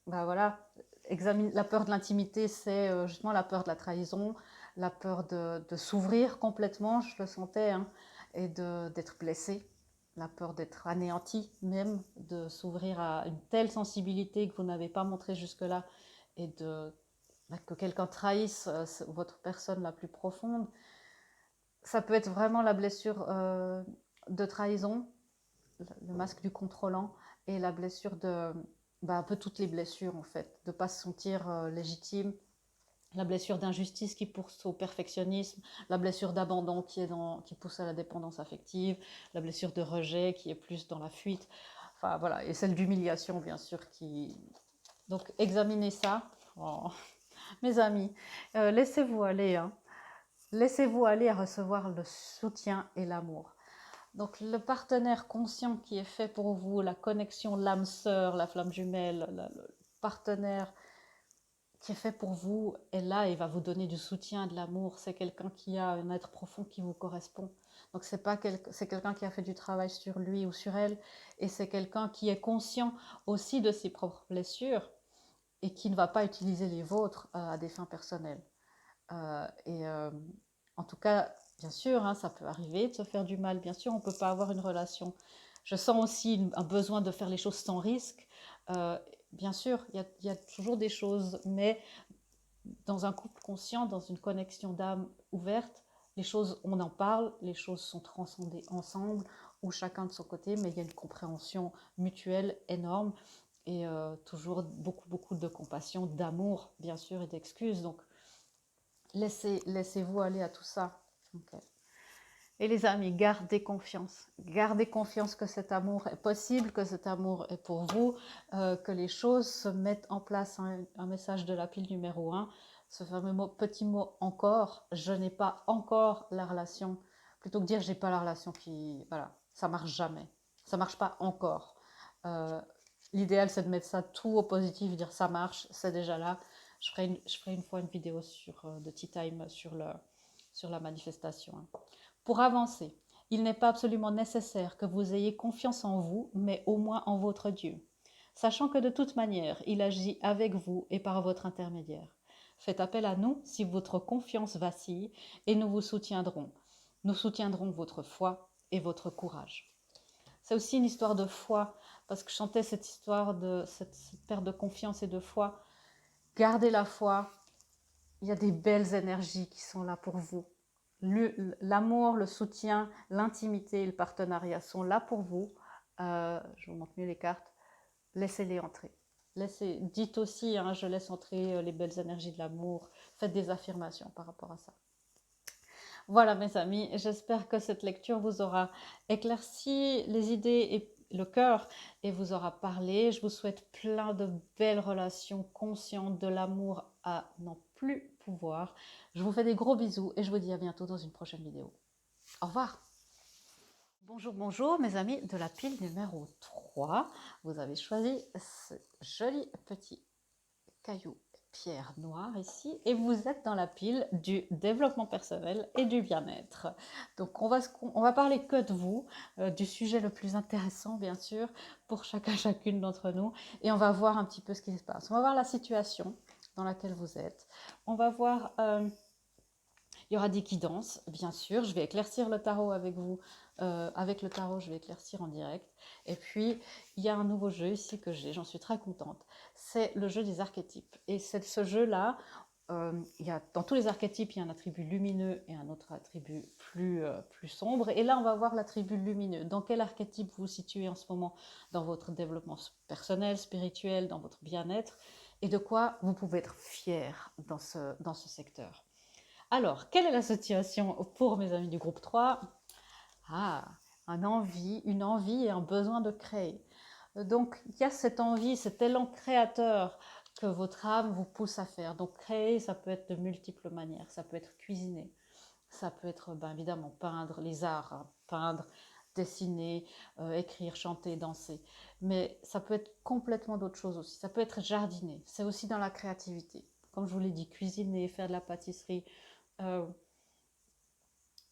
[SPEAKER 1] bah voilà, la peur de l'intimité, c'est justement la peur de la trahison, la peur de s'ouvrir complètement, je le sentais, hein, et d'être blessé, la peur d'être anéanti même, de s'ouvrir à une telle sensibilité que vous n'avez pas montrée jusque-là, et que quelqu'un trahisse votre personne la plus profonde. Ça peut être vraiment la blessure de trahison, le masque du contrôlant, et la blessure un peu toutes les blessures en fait, de ne pas se sentir légitime, la blessure d'injustice qui pousse au perfectionnisme, la blessure d'abandon qui pousse à la dépendance affective, la blessure de rejet qui est plus dans la fuite, enfin voilà, et celle d'humiliation bien sûr qui... Donc examinez ça, oh, mes amis, laissez-vous aller, hein. Laissez-vous aller à recevoir le soutien et l'amour. Donc le partenaire conscient qui est fait pour vous, la connexion, l'âme sœur, la flamme jumelle, le partenaire qui est fait pour vous est là et va vous donner du soutien, de l'amour. C'est quelqu'un qui a un être profond qui vous correspond. Donc c'est quelqu'un qui a fait du travail sur lui ou sur elle, et c'est quelqu'un qui est conscient aussi de ses propres blessures et qui ne va pas utiliser les vôtres à des fins personnelles. Et en tout cas, bien sûr, hein, ça peut arriver de se faire du mal. Bien sûr, on ne peut pas avoir une relation. Je sens aussi un besoin de faire les choses sans risque. Bien sûr, il y a toujours des choses, mais dans un couple conscient, dans une connexion d'âme ouverte, les choses, on en parle, les choses sont transcendées ensemble, ou chacun de son côté, mais il y a une compréhension mutuelle énorme et toujours beaucoup de compassion, d'amour, bien sûr, et d'excuses. Donc, laissez-vous aller à tout ça. Okay. Et les amis, gardez confiance. Gardez confiance que cet amour est possible, que cet amour est pour vous, que les choses se mettent en place. Un message de la pile numéro 1, ce fameux petit mot encore, je n'ai pas encore la relation. Plutôt que dire j'ai pas la relation qui... Voilà, ça marche jamais. Ça marche pas encore. L'idéal, c'est de mettre ça tout au positif, dire ça marche, c'est déjà là. Je ferai une fois une vidéo de Tea Time sur la manifestation. Hein. Pour avancer, il n'est pas absolument nécessaire que vous ayez confiance en vous, mais au moins en votre Dieu, sachant que de toute manière, il agit avec vous et par votre intermédiaire. Faites appel à nous si votre confiance vacille et nous vous soutiendrons. Nous soutiendrons votre foi et votre courage. C'est aussi une histoire de foi, parce que je chantais cette histoire de cette perte de confiance et de foi. Gardez la foi, il y a des belles énergies qui sont là pour vous. L'amour, le soutien, l'intimité et le partenariat sont là pour vous. Je vous montre mieux les cartes. Laissez-les entrer. Dites aussi, hein, je laisse entrer les belles énergies de l'amour. Faites des affirmations par rapport à ça. Voilà mes amis, j'espère que cette lecture vous aura éclairci les idées et le cœur et vous aura parlé. Je vous souhaite plein de belles relations conscientes, de l'amour à n'en plus pouvoir. Je vous fais des gros bisous et je vous dis à bientôt dans une prochaine vidéo. Au revoir. Bonjour, bonjour mes amis de la pile numéro 3. Vous avez choisi ce joli petit caillou pierre noire ici, et vous êtes dans la pile du développement personnel et du bien-être. Donc on va parler que de vous, du sujet le plus intéressant bien sûr pour chacune d'entre nous, et on va voir un petit peu ce qui se passe. On va voir la situation dans laquelle vous êtes. On va voir, il y aura des guidances bien sûr. Je vais éclaircir le tarot avec vous. Avec le tarot, je vais éclaircir en direct. Et puis, il y a un nouveau jeu ici que j'ai, j'en suis très contente. C'est le jeu des archétypes. Et c'est ce jeu-là, dans tous les archétypes, il y a un attribut lumineux et un autre attribut plus sombre. Et là, on va voir l'attribut lumineux. Dans quel archétype vous vous situez en ce moment dans votre développement personnel, spirituel, dans votre bien-être, et de quoi vous pouvez être fier dans ce secteur. Alors, quelle est la situation pour mes amis du groupe 3? Ah, une envie et un besoin de créer. Donc, il y a cette envie, cet élan créateur que votre âme vous pousse à faire. Donc, créer, ça peut être de multiples manières. Ça peut être cuisiner, ça peut être évidemment peindre, les arts, hein, peindre, dessiner, écrire, chanter, danser. Mais ça peut être complètement d'autres choses aussi. Ça peut être jardiner, c'est aussi dans la créativité. Comme je vous l'ai dit, cuisiner, faire de la pâtisserie, euh,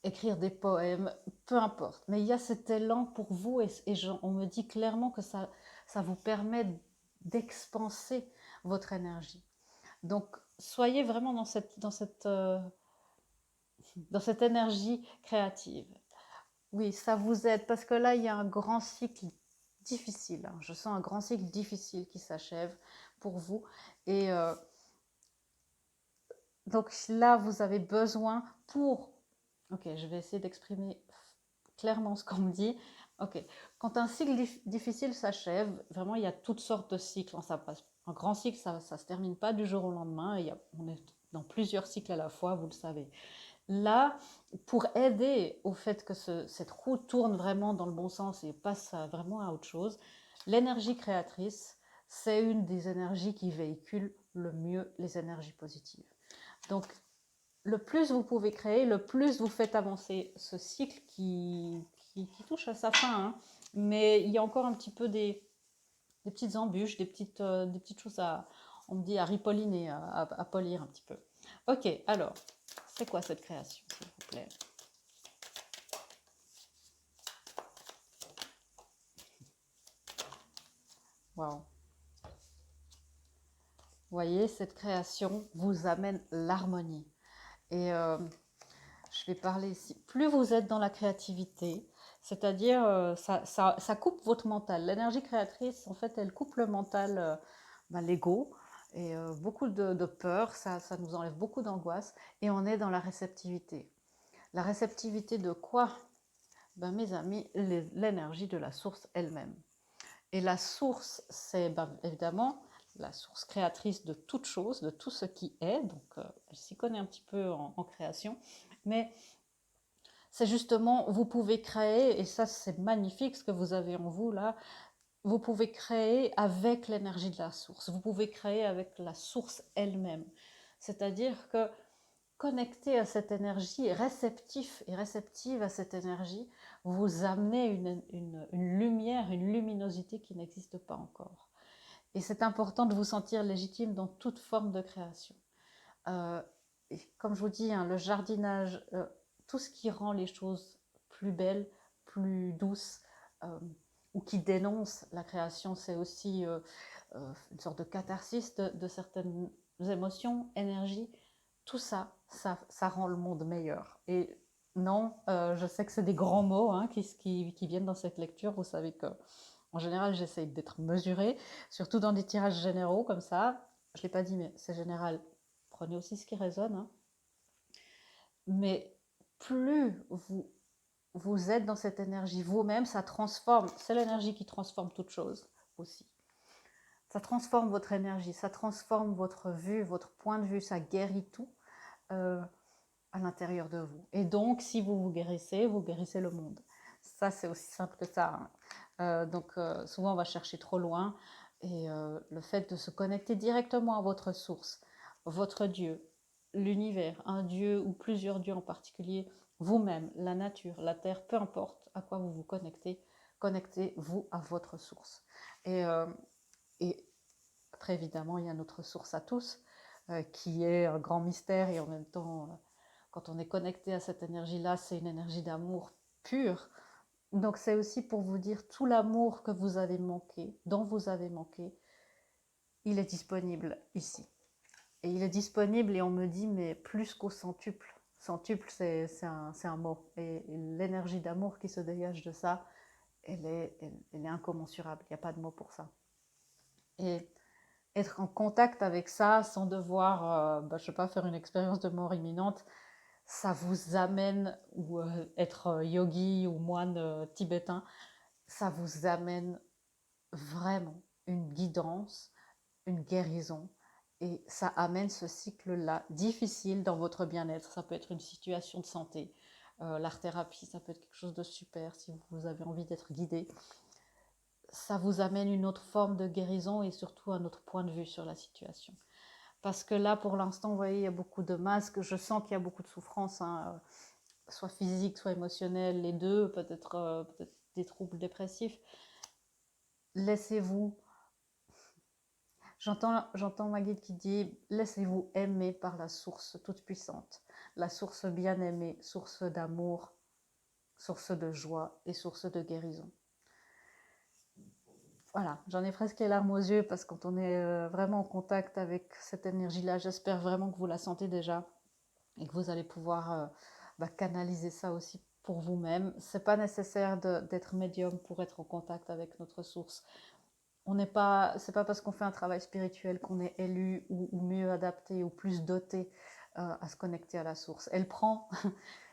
[SPEAKER 1] écrire des poèmes, peu importe. Mais il y a cet élan pour vous et on me dit clairement que ça vous permet d'expanser votre énergie. Donc, soyez vraiment dans cette énergie créative. Oui, ça vous aide parce que là, il y a un grand cycle difficile. Hein. Je sens un grand cycle difficile qui s'achève pour vous. Et donc là, vous avez besoin pour... Ok, je vais essayer d'exprimer clairement ce qu'on me dit. Ok, quand un cycle difficile s'achève, vraiment, il y a toutes sortes de cycles. Hein, ça passe. Un grand cycle, ça ne se termine pas du jour au lendemain. On est dans plusieurs cycles à la fois, vous le savez. Là, pour aider au fait que cette roue tourne vraiment dans le bon sens et passe vraiment à autre chose, l'énergie créatrice, c'est une des énergies qui véhicule le mieux les énergies positives. Donc, le plus vous pouvez créer, le plus vous faites avancer ce cycle qui touche à sa fin. Hein. Mais il y a encore un petit peu des petites embûches, des petites choses on me dit, à ripolliner, à polir un petit peu. Ok, alors, c'est quoi cette création, s'il vous plaît? Waouh. Vous voyez, cette création vous amène l'harmonie. Et je vais parler ici. Plus vous êtes dans la créativité, c'est-à-dire ça coupe votre mental. L'énergie créatrice, en fait, elle coupe le mental, l'ego, et beaucoup de peur, ça nous enlève beaucoup d'angoisse, et on est dans la réceptivité. La réceptivité de quoi? Mes amis, l'énergie de la source elle-même. Et la source, c'est évidemment la source créatrice de toute chose, de tout ce qui est. Donc, elle s'y connaît un petit peu en création. Mais c'est justement, vous pouvez créer, et ça c'est magnifique ce que vous avez en vous là, vous pouvez créer avec l'énergie de la source. Vous pouvez créer avec la source elle-même. C'est-à-dire que connecté à cette énergie, réceptif et réceptive à cette énergie, vous amenez une lumière, une luminosité qui n'existe pas encore. Et c'est important de vous sentir légitime dans toute forme de création. Euh, Comme je vous dis, hein, le jardinage, tout ce qui rend les choses plus belles, plus douces, euh, ou qui dénonce la création, c'est aussi une sorte de catharsis de certaines émotions, énergies. Tout ça, ça rend le monde meilleur. Et non, je sais que c'est des grands mots hein, qui viennent dans cette lecture. Vous savez que, en général, j'essaye d'être mesurée, surtout dans des tirages généraux comme ça. Je ne l'ai pas dit, mais c'est général. Prenez aussi ce qui résonne. Hein. Mais plus vous êtes dans cette énergie vous-même, ça transforme. C'est l'énergie qui transforme toute chose aussi. Ça transforme votre énergie, ça transforme votre vue, votre point de vue, ça guérit tout. À l'intérieur de vous. Et donc, si vous guérissez le monde. Ça, c'est aussi simple que ça. Hein. Donc, souvent, on va chercher trop loin. Et le fait de se connecter directement à votre source, votre Dieu, l'univers, un Dieu ou plusieurs dieux en particulier, vous-même, la nature, la terre, peu importe à quoi vous vous connectez, connectez-vous à votre source. Et après, évidemment, il y a notre source à tous. qui est un grand mystère et en même temps, quand on est connecté à cette énergie-là, c'est une énergie d'amour pur. Donc c'est aussi pour vous dire tout l'amour que vous avez manqué, dont vous avez manqué, il est disponible ici. Et il est disponible et on me dit, mais plus qu'au centuple. Centuple, c'est un mot. Et l'énergie d'amour qui se dégage de ça, elle est incommensurable. Il n'y a pas de mot pour ça. Et être en contact avec ça sans devoir, je ne sais pas, faire une expérience de mort imminente, ça vous amène, ou être yogi ou moine tibétain, ça vous amène vraiment une guidance, une guérison, et ça amène ce cycle-là difficile dans votre bien-être. Ça peut être une situation de santé, l'art-thérapie, ça peut être quelque chose de super si vous avez envie d'être guidé. Ça vous amène une autre forme de guérison et surtout un autre point de vue sur la situation. Parce que là, pour l'instant, vous voyez, il y a beaucoup de masques. Je sens qu'il y a beaucoup de souffrance, hein, soit physique, soit émotionnelle, les deux, peut-être des troubles dépressifs. Laissez-vous. J'entends ma guide qui dit « Laissez-vous aimer par la source toute puissante, la source bien-aimée, source d'amour, source de joie et source de guérison. » Voilà, j'en ai presque les larmes aux yeux parce que quand on est vraiment en contact avec cette énergie-là, j'espère vraiment que vous la sentez déjà et que vous allez pouvoir canaliser ça aussi pour vous-même. C'est pas nécessaire d'être médium pour être en contact avec notre source. C'est pas parce qu'on fait un travail spirituel qu'on est élu ou mieux adapté ou plus doté à se connecter à la source. Elle prend,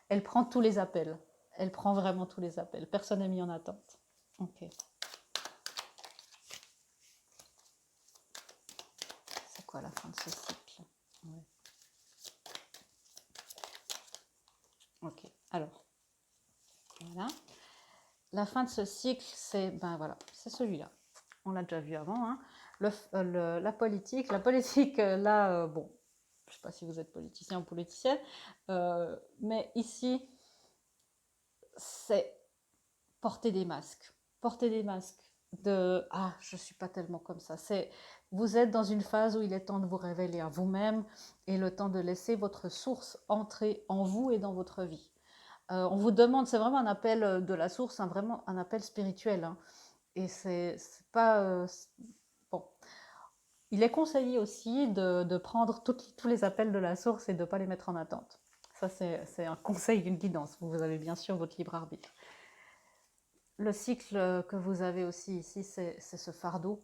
[SPEAKER 1] elle prend tous les appels. Elle prend vraiment tous les appels. Personne n'est mis en attente. Ok. C'est quoi la fin de ce cycle? Ouais. Ok. Alors, voilà. La fin de ce cycle, c'est voilà, c'est celui-là. On l'a déjà vu avant. Hein. La politique, là, bon, je ne sais pas si vous êtes politicien ou politicienne, mais ici, c'est porter des masques. Porter des masques de « Ah, je ne suis pas tellement comme ça ». Vous êtes dans une phase où il est temps de vous révéler à vous-même et le temps de laisser votre source entrer en vous et dans votre vie. On vous demande, c'est vraiment un appel de la source, vraiment un appel spirituel. Hein. Et c'est pas... bon. Il est conseillé aussi de prendre tous les appels de la source et de ne pas les mettre en attente. Ça, c'est un conseil, une guidance. Vous avez bien sûr votre libre arbitre. Le cycle que vous avez aussi ici, c'est ce fardeau.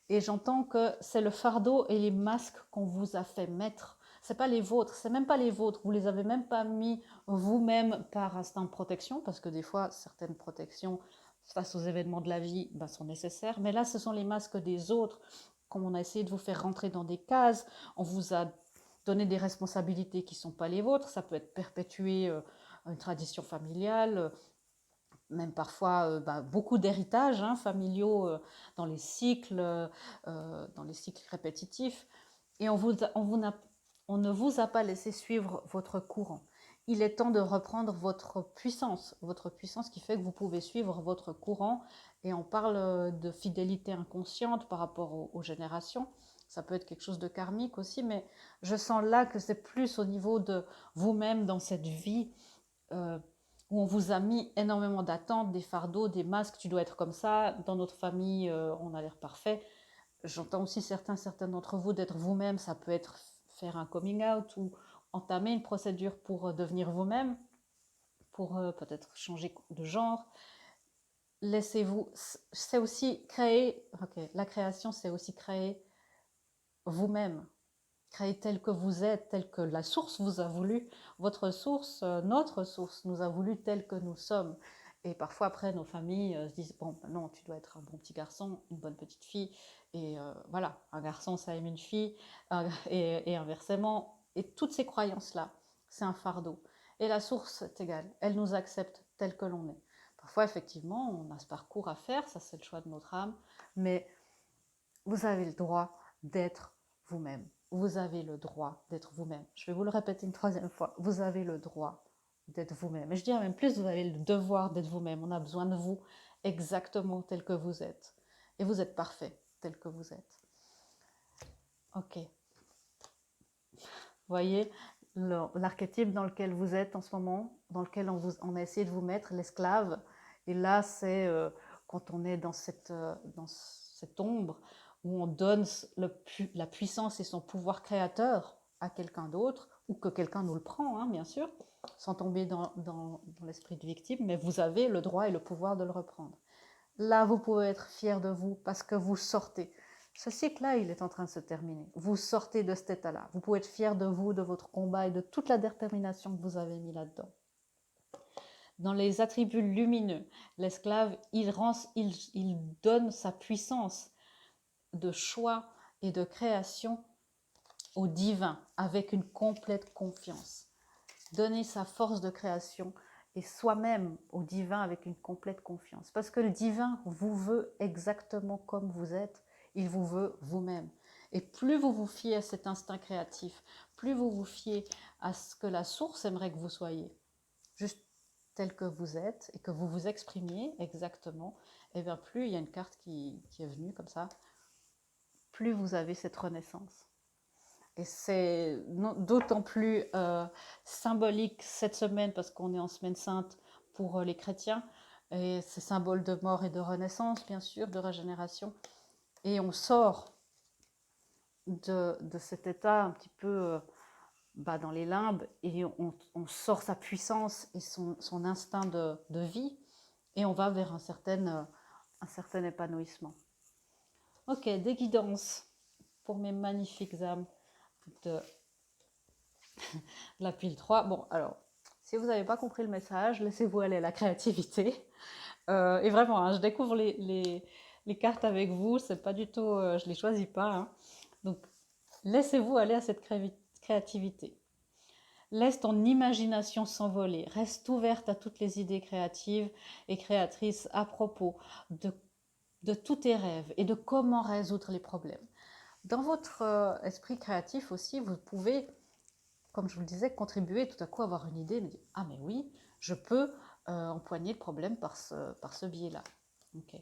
[SPEAKER 1] Et j'entends que c'est le fardeau et les masques qu'on vous a fait mettre. C'est pas les vôtres, c'est même pas les vôtres. Vous les avez même pas mis vous-même par instinct de protection, parce que des fois, certaines protections face aux événements de la vie sont nécessaires. Mais là, ce sont les masques des autres. Comme on a essayé de vous faire rentrer dans des cases, on vous a donné des responsabilités qui ne sont pas les vôtres. Ça peut être perpétuer une tradition familiale, même parfois beaucoup d'héritages familiaux dans les cycles répétitifs. Et on ne vous a pas laissé suivre votre courant. Il est temps de reprendre votre puissance qui fait que vous pouvez suivre votre courant. Et on parle de fidélité inconsciente par rapport aux générations. Ça peut être quelque chose de karmique aussi, mais je sens là que c'est plus au niveau de vous-même dans cette vie où on vous a mis énormément d'attentes, des fardeaux, des masques, tu dois être comme ça. Dans notre famille, on a l'air parfait. J'entends aussi certains d'entre vous d'être vous-même. Ça peut être faire un coming out ou entamer une procédure pour devenir vous-même, pour peut-être changer de genre. Laissez-vous, c'est aussi créer, la création, c'est aussi créer vous-même. Créer tel que vous êtes, tel que la source vous a voulu. Votre source, notre source nous a voulu tel que nous sommes. Et parfois après, nos familles se disent « Bon, non, tu dois être un bon petit garçon, une bonne petite fille. » Et voilà, un garçon, ça aime une fille, et inversement. Et toutes ces croyances-là, c'est un fardeau. Et la source est égale. Elle nous accepte tel que l'on est. Parfois, effectivement, on a ce parcours à faire, ça c'est le choix de notre âme, mais vous avez le droit d'être vous-même. Vous avez le droit d'être vous-même. Je vais vous le répéter une troisième fois. Vous avez le droit d'être vous-même. Et je dirais même plus, vous avez le devoir d'être vous-même. On a besoin de vous exactement tel que vous êtes. Et vous êtes parfait tel que vous êtes. Ok. voyez l'archétype dans lequel vous êtes en ce moment, dans lequel on a essayé de vous mettre, l'esclave. Et là, c'est quand on est dans cette ombre où on donne la puissance et son pouvoir créateur à quelqu'un d'autre, ou que quelqu'un nous le prend, hein, bien sûr, sans tomber dans l'esprit de victime, mais vous avez le droit et le pouvoir de le reprendre. Là, vous pouvez être fier de vous parce que vous sortez. Ce cycle-là, il est en train de se terminer. Vous sortez de cet état-là. Vous pouvez être fier de vous, de votre combat et de toute la détermination que vous avez mis là-dedans. Dans les attributs lumineux, l'esclave, il donne sa puissance de choix et de création au divin avec une complète confiance. Donner sa force de création et soi-même au divin avec une complète confiance. Parce que le divin vous veut exactement comme vous êtes, il vous veut vous-même. Et plus vous vous fiez à cet instinct créatif, plus vous vous fiez à ce que la source aimerait que vous soyez, juste tel que vous êtes et que vous vous exprimiez exactement, et bien plus il y a une carte qui est venue comme ça, plus vous avez cette renaissance. Et c'est d'autant plus symbolique cette semaine parce qu'on est en semaine sainte pour les chrétiens. Et c'est symbole de mort et de renaissance, bien sûr, de régénération. Et on sort de cet état un petit peu dans les limbes et on sort sa puissance et son instinct de vie et on va vers un certain épanouissement. Ok, des guidances pour mes magnifiques âmes de la pile 3. Bon, alors, si vous n'avez pas compris le message, laissez-vous aller à la créativité. Et vraiment, hein, je découvre les cartes avec vous, c'est pas du tout, je les choisis pas. Hein. Donc, laissez-vous aller à cette créativité. Laisse ton imagination s'envoler. Reste ouverte à toutes les idées créatives et créatrices à propos de tous tes rêves et de comment résoudre les problèmes. Dans votre esprit créatif aussi, vous pouvez, comme je vous le disais, contribuer, tout à coup avoir une idée, me dire « Ah mais oui, je peux empoigner le problème par ce biais-là. » Ok. Un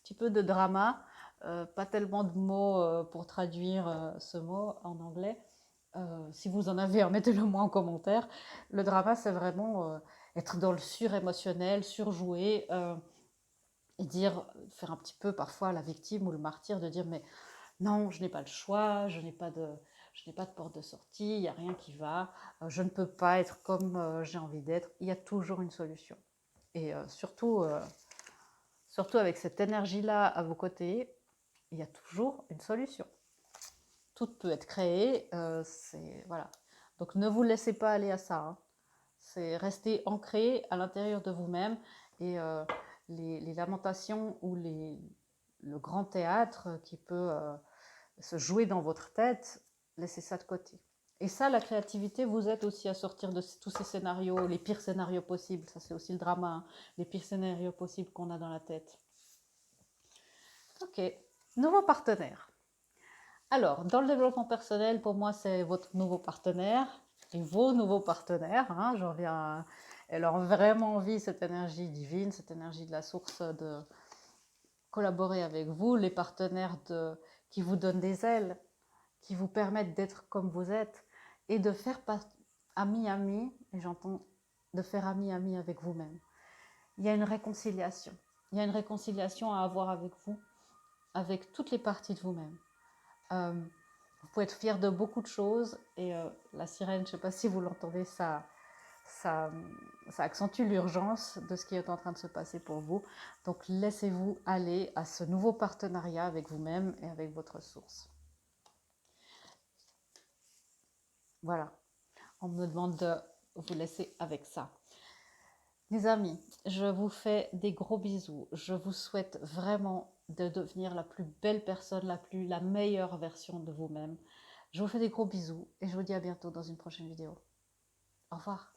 [SPEAKER 1] petit peu de drama, pas tellement de mots pour traduire ce mot en anglais. Si vous en avez, mettez-le moi en commentaire. Le drama, c'est vraiment être dans le surémotionnel, surjouer, et faire un petit peu parfois la victime ou le martyr, de dire « Mais non, je n'ai pas le choix, je n'ai pas de porte de sortie, il n'y a rien qui va, je ne peux pas être comme j'ai envie d'être. » Il y a toujours une solution. Et surtout avec cette énergie-là à vos côtés, il y a toujours une solution. Tout peut être créé, voilà. Donc ne vous laissez pas aller à ça. Hein. C'est rester ancré à l'intérieur de vous-même et les lamentations ou le grand théâtre qui peut se jouer dans votre tête, laissez ça de côté. Et ça, la créativité vous aide aussi à sortir de tous ces scénarios, les pires scénarios possibles. Ça, c'est aussi le drama, hein, les pires scénarios possibles qu'on a dans la tête. Ok, nouveau partenaire. Alors, dans le développement personnel, pour moi, c'est votre nouveau partenaire et vos nouveaux partenaires. Hein, j'en reviens. Elle a vraiment envie, cette énergie divine, cette énergie de la source, de collaborer avec vous, les partenaires qui vous donnent des ailes, qui vous permettent d'être comme vous êtes et de faire ami-ami, et j'entends de faire ami-ami avec vous-même. Il y a une réconciliation. Il y a une réconciliation à avoir avec vous, avec toutes les parties de vous-même. Vous pouvez être fier de beaucoup de choses et la sirène, je ne sais pas si vous l'entendez, ça accentue l'urgence de ce qui est en train de se passer pour vous. Donc laissez-vous aller à ce nouveau partenariat avec vous-même et avec votre source. Voilà, on me demande de vous laisser avec ça. Les amis, je vous fais des gros bisous. Je vous souhaite vraiment de devenir la plus belle personne, la meilleure version de vous-même. Je vous fais des gros bisous et je vous dis à bientôt dans une prochaine vidéo. Au revoir.